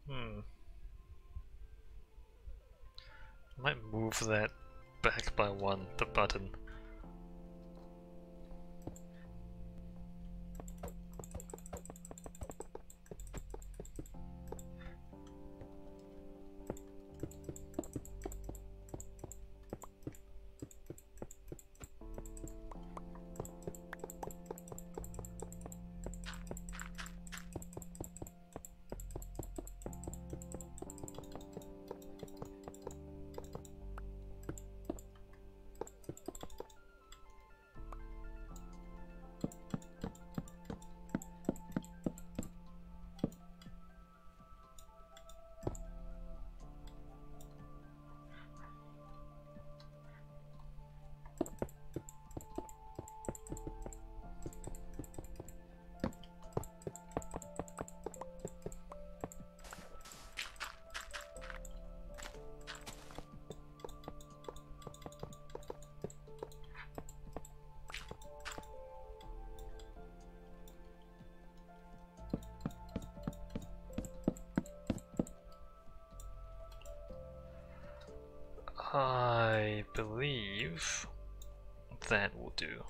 Hmm. Might move that back by one, the button. I believe that will do.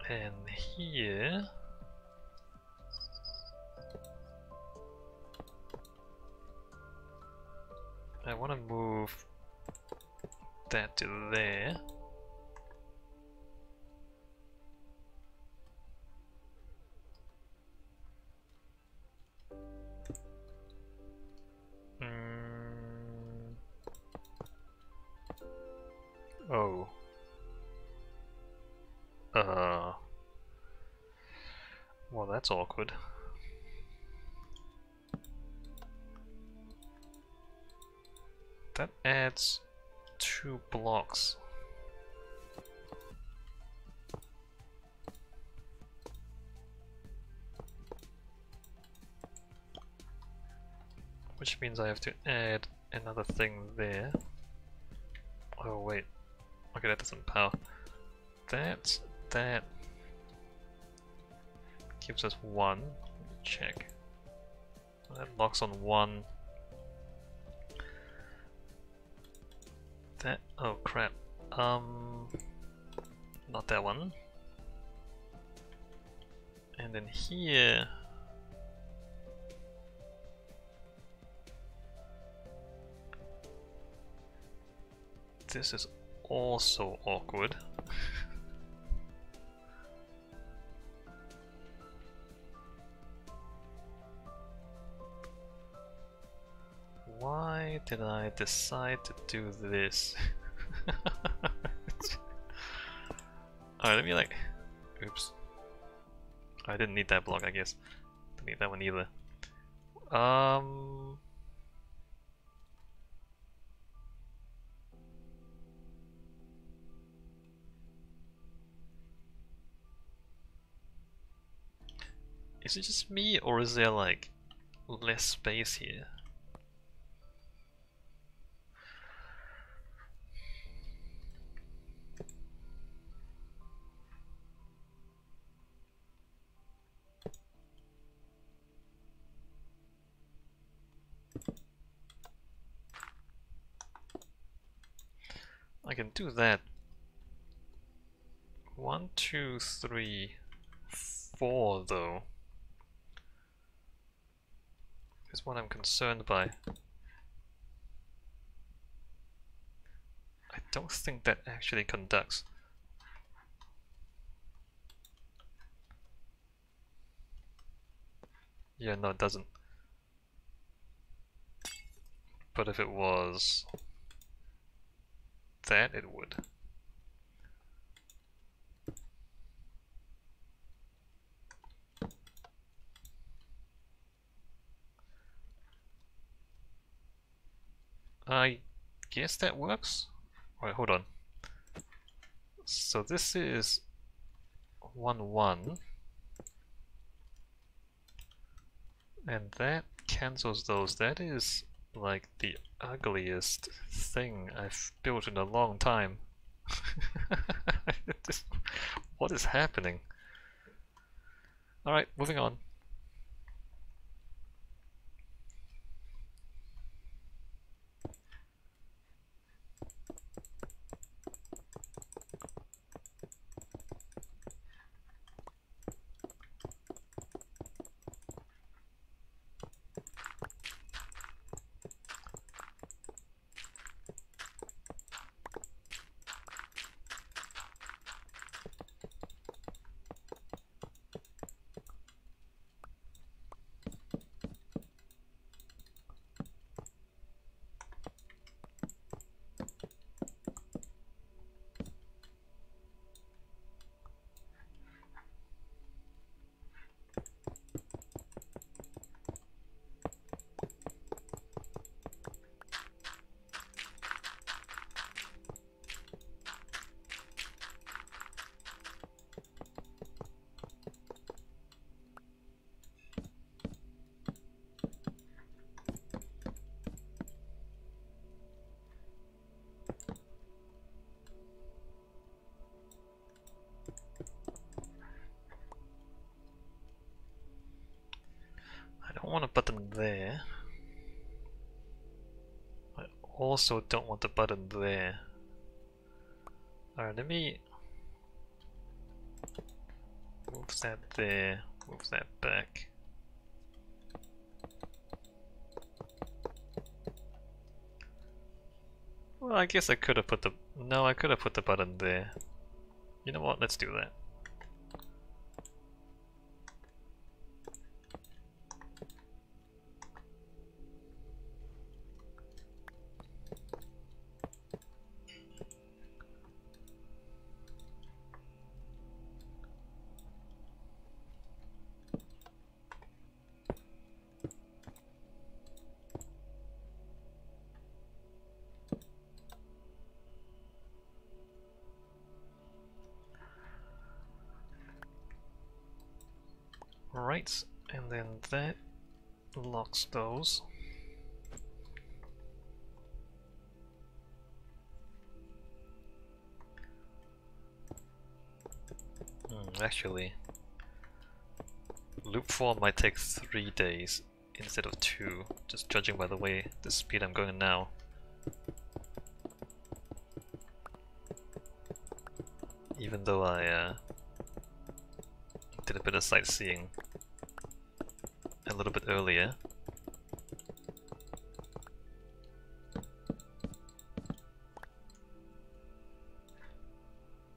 And here I want to move that to there. Oh. Well, that's awkward. That adds 2 blocks. Which means I have to add another thing there. Oh wait. Okay, that doesn't power. That gives us 1. Let me check. That locks on 1. That, oh crap. Not that one. And then here this is also awkward. Why did I decide to do this? Alright, let me like... Oops. I didn't need that block, I guess. Didn't need that one either. Is it just me, or is there like less space here? I can do that. 1, 2, 3, 4 though is what I'm concerned by. I don't think that actually conducts. Yeah, no, it doesn't. But if it was that, it would. I guess that works. Alright, hold on. So this is 1, 1. And that cancels those. That is like the ugliest thing I've built in a long time. What is happening? Alright, moving on. I don't want a button there. I also don't want a button there. Alright, let me move that there, move that back. Well, I guess I could have put the... No, I could have put the button there. You know what, let's do that. Right, and then that locks those. Actually, loop 4 might take 3 days instead of 2, just judging by the way the speed I'm going now. Even though I did a bit of sightseeing a little bit earlier.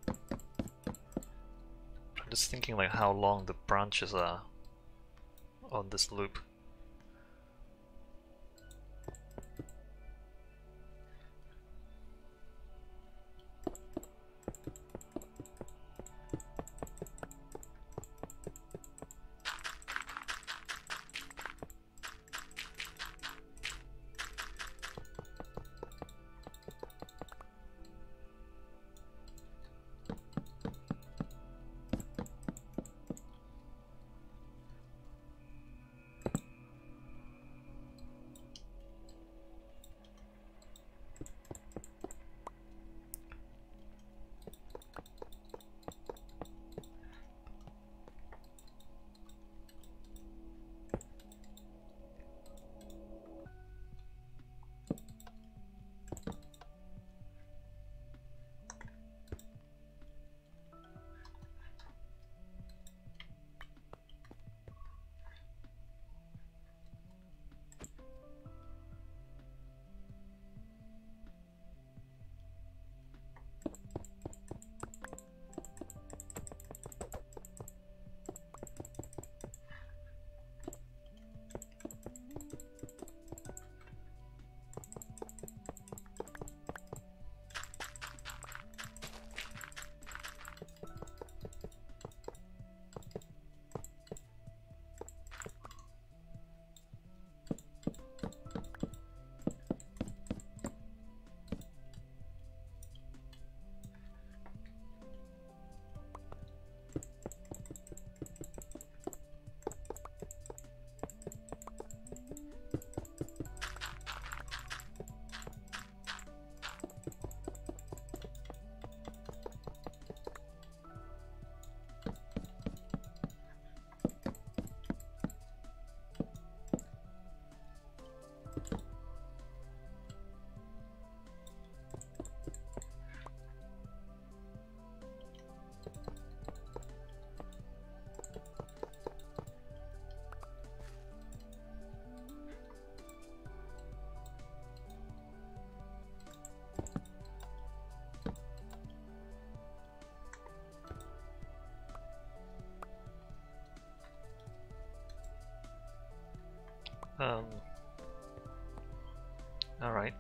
I'm just thinking like how long the branches are on this loop. Um, Alright.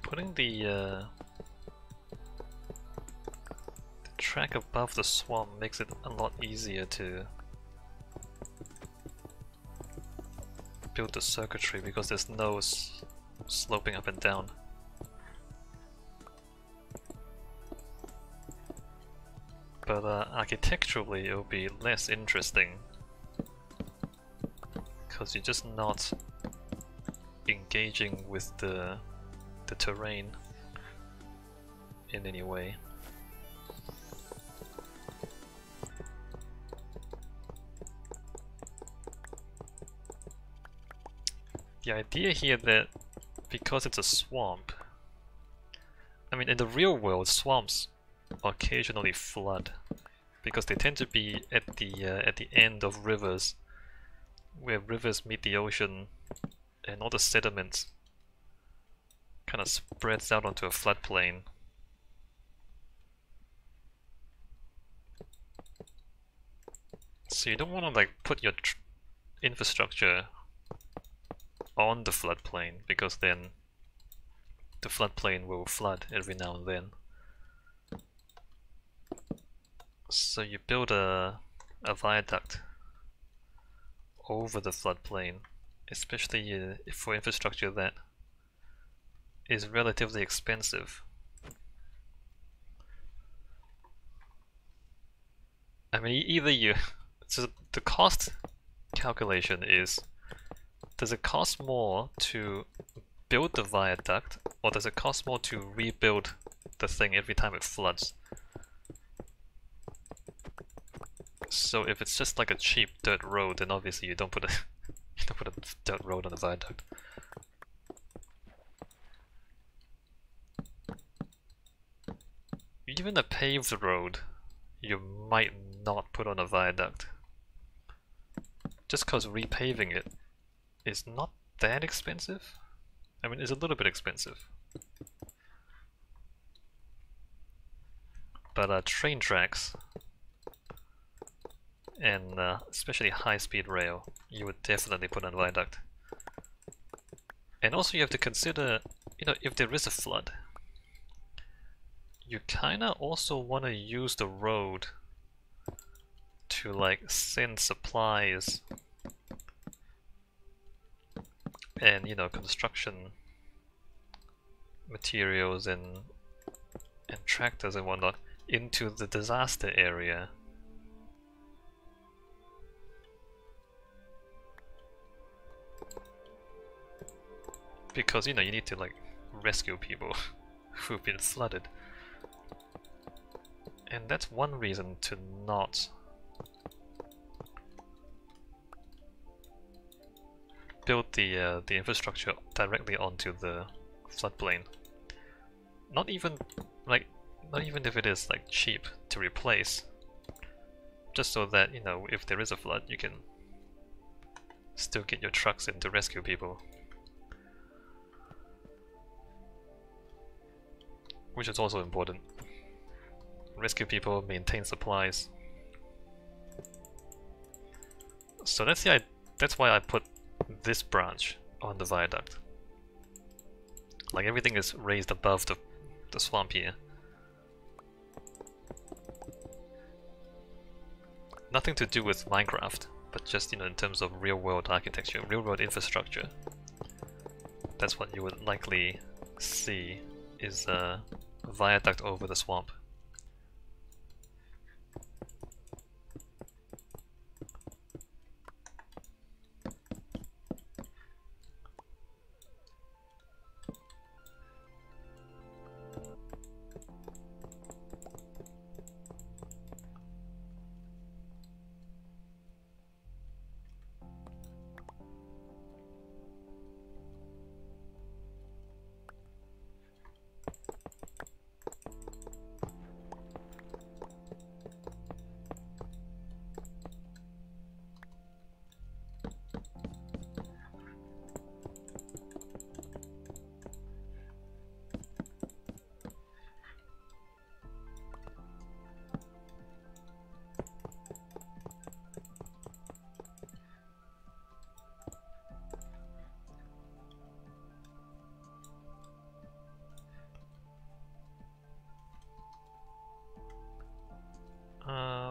Putting the track above the swamp makes it a lot easier to build the circuitry because there's no sloping up and down. But architecturally it will be less interesting because you're just not engaging with the terrain in any way. The idea here that because it's a swamp, I mean in the real world swamps occasionally flood because they tend to be at the end of rivers where rivers meet the ocean and all the sediment kind of spreads out onto a floodplain. So you don't want to like put your infrastructure on the floodplain because then the floodplain will flood every now and then. So you build a viaduct over the floodplain, especially for infrastructure that is relatively expensive. I mean, either you... So the cost calculation is, does it cost more to build the viaduct, or does it cost more to rebuild the thing every time it floods? So if it's just like a cheap dirt road, then obviously you don't put a you don't put a dirt road on a viaduct. Even a paved road, you might not put on a viaduct. Just because repaving it is not that expensive. I mean, it's a little bit expensive. But train tracks and especially high-speed rail, you would definitely put on a viaduct. And also you have to consider, you know, if there is a flood, you kinda also want to use the road to like send supplies and, you know, construction materials and tractors and whatnot into the disaster area. Because, you know, you need to like rescue people who've been flooded. And that's one reason to not build the infrastructure directly onto the floodplain. Not even like Not even if it is like cheap to replace, just so that, you know, if there is a flood, you can still get your trucks in to rescue people. Which is also important. Rescue people, maintain supplies. So that's why I put this branch on the viaduct. Like everything is raised above the swamp here. Nothing to do with Minecraft, but just, you know, in terms of real-world architecture, real-world infrastructure. That's what you would likely see, is a viaduct over the swamp.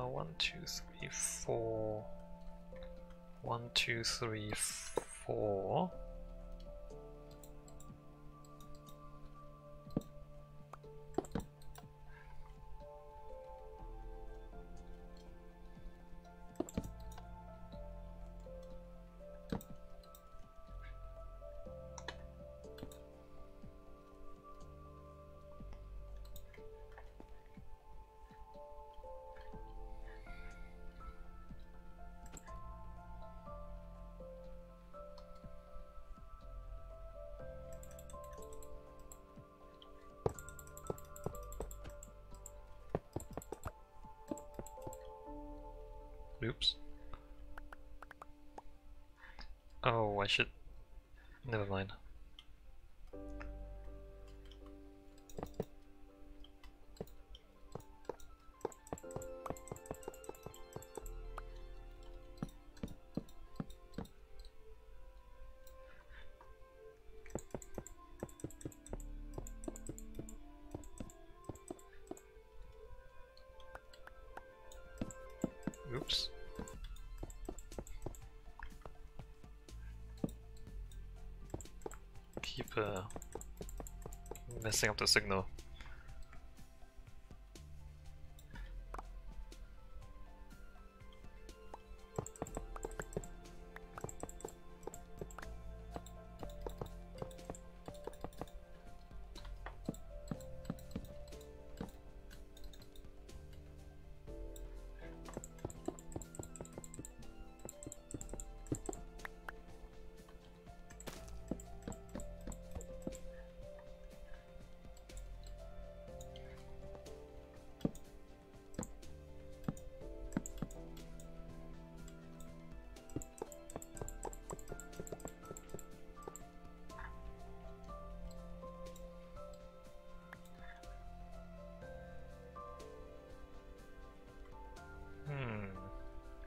One, two, three, four. 1, 2, 3, 4. Oops. Oh, I should... Never mind. Oops. Keep messing up the signal.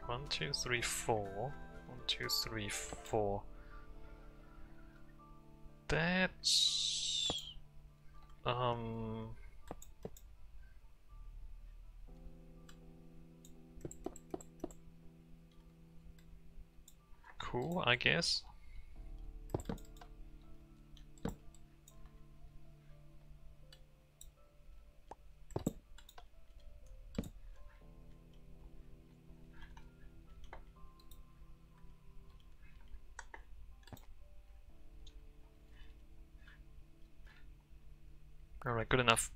One, two, three, four. 1, 2, 3, 4. That's... cool, I guess. Alright, good enough.